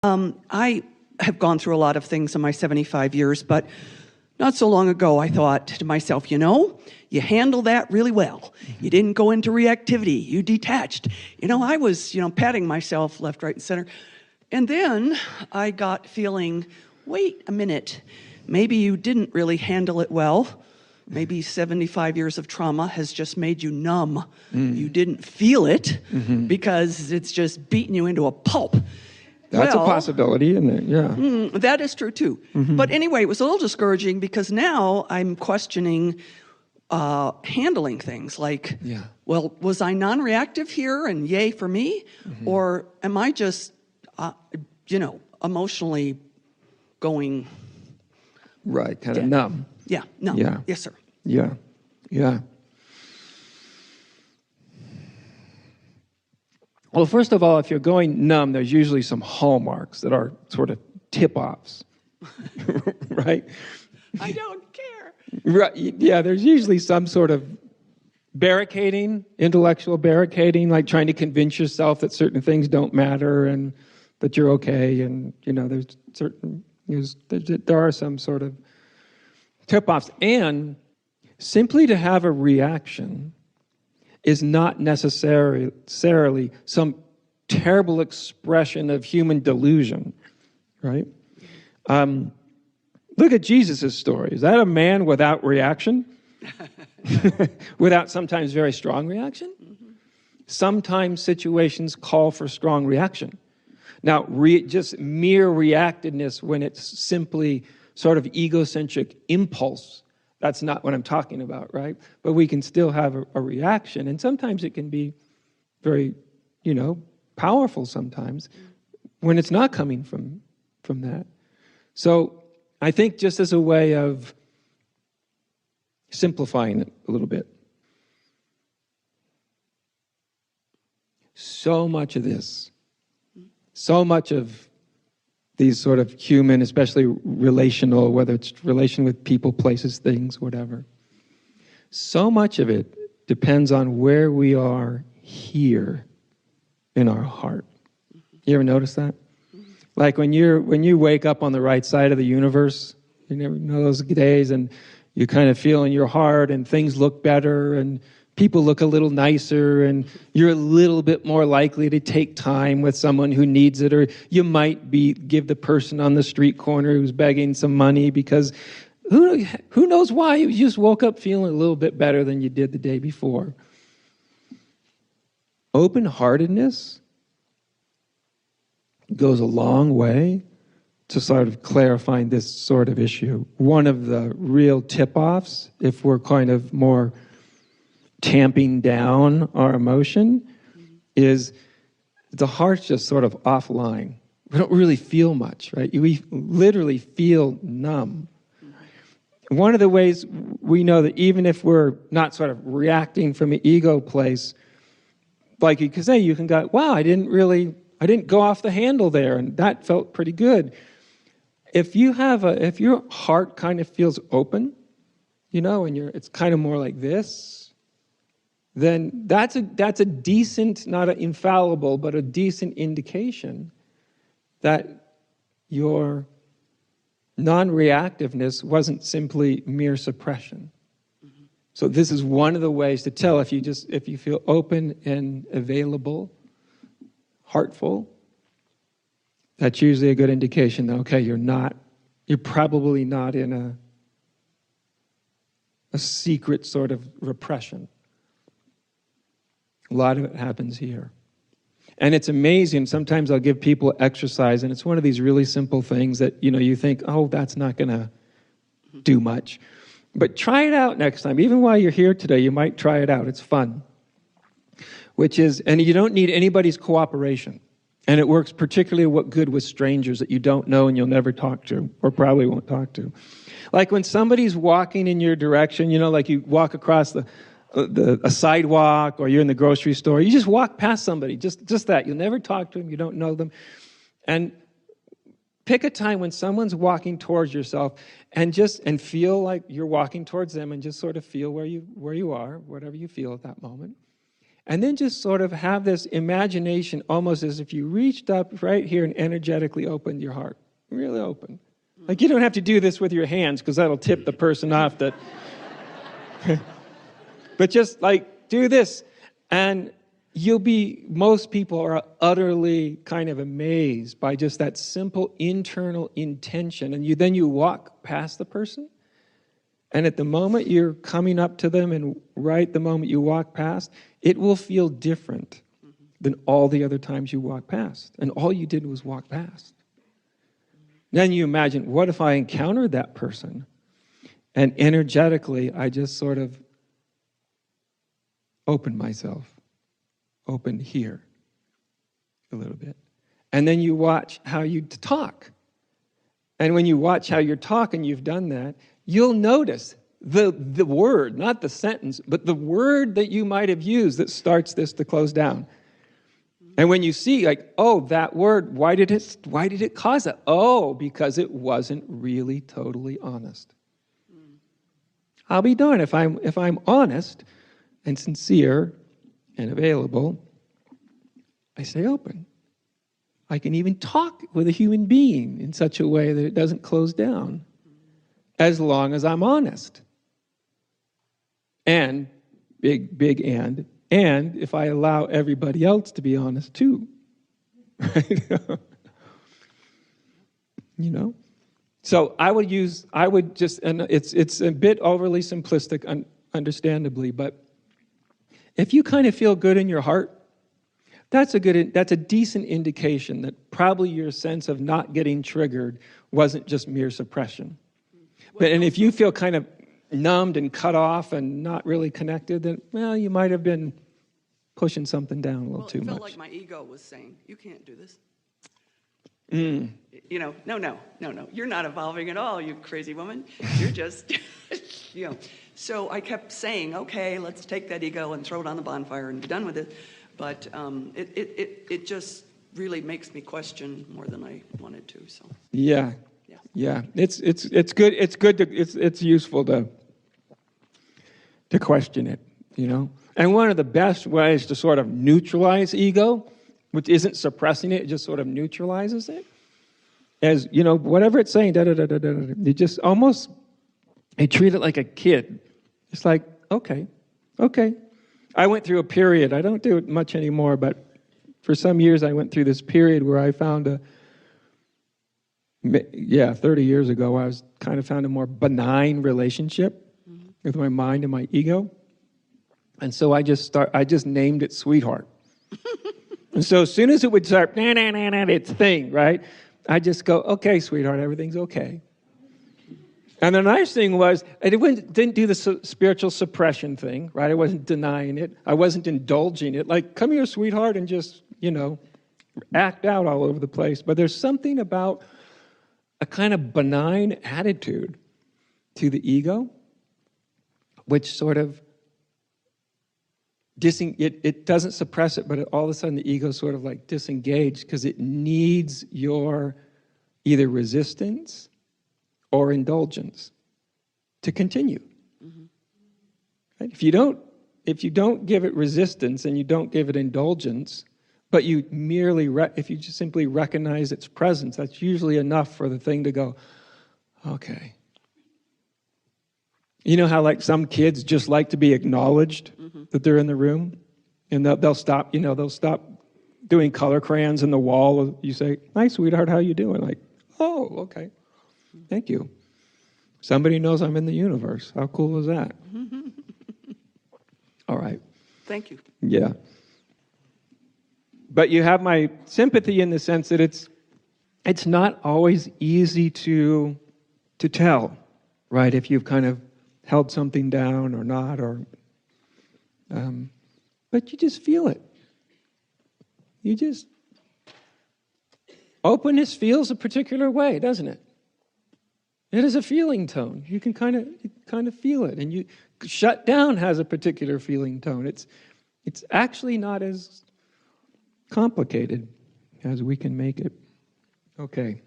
I have gone through a lot of things in my 75 years, but not so long ago I thought to myself, you handled that really well. You didn't go into reactivity. You detached. I was, patting myself left, right, and center. And then I got feeling, wait a minute, maybe you didn't really handle it well. Maybe 75 years of trauma has just made you numb. You didn't feel it because it's just beating you into a pulp. That's a possibility, isn't it? Yeah. That is true, too. But anyway, it was a little discouraging because now I'm questioning handling things like, well, was I non-reactive here and yay for me? Or am I just, emotionally going... Right, kind of numb. Yeah, numb. Yeah. Yes, sir. Yeah, yeah. Well, first of all, if you're going numb, there's usually some hallmarks that are sort of tip-offs, right? I don't care. Right. Yeah, there's usually some sort of barricading, intellectual barricading, like trying to convince yourself that certain things don't matter and that you're okay, and there are some sort of tip-offs. And simply to have a reaction is not necessarily some terrible expression of human delusion, right? Look at Jesus' story. Is that a man without reaction? Without sometimes very strong reaction? Sometimes situations call for strong reaction. Now, just mere reactiveness when it's simply sort of egocentric impulse, that's not what I'm talking about, right? But we can still have a reaction, and sometimes it can be very, powerful sometimes when it's not coming from that. So I think just as a way of simplifying it a little bit, so much of these sort of human, especially relational, whether it's relation with people, places, things, whatever, so much of it depends on where we are here in our heart. You ever notice that? Like when you wake up on the right side of the universe, you never know those days, and you kind of feel in your heart and things look better and people look a little nicer and you're a little bit more likely to take time with someone who needs it, or you might give the person on the street corner who's begging some money because who knows why, you just woke up feeling a little bit better than you did the day before. Open-heartedness goes a long way to sort of clarifying this sort of issue. One of the real tip-offs, if we're kind of more tamping down our emotion, is the heart's just sort of offline. We don't really feel much, right? We literally feel numb. One of the ways we know that even if we're not sort of reacting from an ego place, like you could say, you can go, wow, I didn't go off the handle there, and that felt pretty good. If your heart kind of feels open, and it's kind of more like this, then that's a decent, not an infallible, but a decent indication that your non-reactiveness wasn't simply mere suppression. So this is one of the ways to tell if you feel open and available, heartful. That's usually a good indication that, okay, you're probably not in a secret sort of repression. A lot of it happens here. And it's amazing. Sometimes I'll give people exercise, and it's one of these really simple things that, you think, oh, that's not going to do much. But try it out next time. Even while you're here today, you might try it out. It's fun. And you don't need anybody's cooperation. And it works particularly good with strangers that you don't know and you'll never talk to, or probably won't talk to. Like when somebody's walking in your direction, like you walk across a sidewalk, or you're in the grocery store, you just walk past somebody, just that. You'll never talk to them, you don't know them. And pick a time when someone's walking towards yourself and feel like you're walking towards them, and just sort of feel where you are, whatever you feel at that moment. And then just sort of have this imagination, almost as if you reached up right here and energetically opened your heart. Really open. Like, you don't have to do this with your hands, because that'll tip the person off that... But just like, do this. And most people are utterly kind of amazed by just that simple internal intention. And then you walk past the person, and at the moment you're coming up to them, and right the moment you walk past, it will feel different than all the other times you walk past. And all you did was walk past. Then you imagine, what if I encountered that person? And energetically, I just sort of opened myself. Opened here a little bit. And then you watch how you talk. And when you watch how you're talking, you've done that, you'll notice the word, not the sentence, but the word that you might have used that starts this to close down. And when you see, like, oh, that word, why did it cause it? Oh, because it wasn't really totally honest. I'll be darned if I'm honest and sincere and available, I stay open. I can even talk with a human being in such a way that it doesn't close down, as long as I'm honest. And, big and if I allow everybody else to be honest too. You know? So I would just, and it's a bit overly simplistic, understandably, but if you kind of feel good in your heart, that's a decent indication that probably your sense of not getting triggered wasn't just mere suppression. And if you feel kind of numbed and cut off and not really connected, then, well, you might have been pushing something down a little too much. It felt like my ego was saying, you can't do this. You know, no, you're not evolving at all, you crazy woman. You're just, you know. So I kept saying, okay, let's take that ego and throw it on the bonfire and be done with it. But it just really makes me question more than I wanted to. So yeah. It's good. It's useful to question it, you know. And one of the best ways to sort of neutralize ego, which isn't suppressing it, it just sort of neutralizes it, as, you know, whatever it's saying, you just almost, you treat it like a kid. It's like, okay. I went through a period, I don't do it much anymore, but for some years I went through this period where I found 30 years ago, I was kind of found a more benign relationship with my mind and my ego. And so I just named it Sweetheart. And so as soon as it would start, its thing, right? I just go, okay, sweetheart, everything's okay. And the nice thing was, didn't do the spiritual suppression thing, right? I wasn't denying it. I wasn't indulging it. Like, come here, sweetheart, and just, you know, act out all over the place. But there's something about a kind of benign attitude to the ego, which sort of, it doesn't suppress it, but all of a sudden the ego sort of like disengaged because it needs your either resistance or indulgence to continue. Right? If you don't give it resistance and you don't give it indulgence, but you merely, if you just simply recognize its presence, that's usually enough for the thing to go, okay. You know how like some kids just like to be acknowledged that they're in the room, and they'll stop doing color crayons in the wall. You say, "Hi, sweetheart, how you doing?" Like, "Oh, okay, thank you." Somebody knows I'm in the universe. How cool is that? All right. Thank you. Yeah. But you have my sympathy in the sense that it's not always easy to tell, right? If you've kind of held something down or not, but you just feel it. Openness feels a particular way, doesn't it? It is a feeling tone. You can kind of feel it, and shut down has a particular feeling tone. It's actually not as complicated as we can make it. Okay.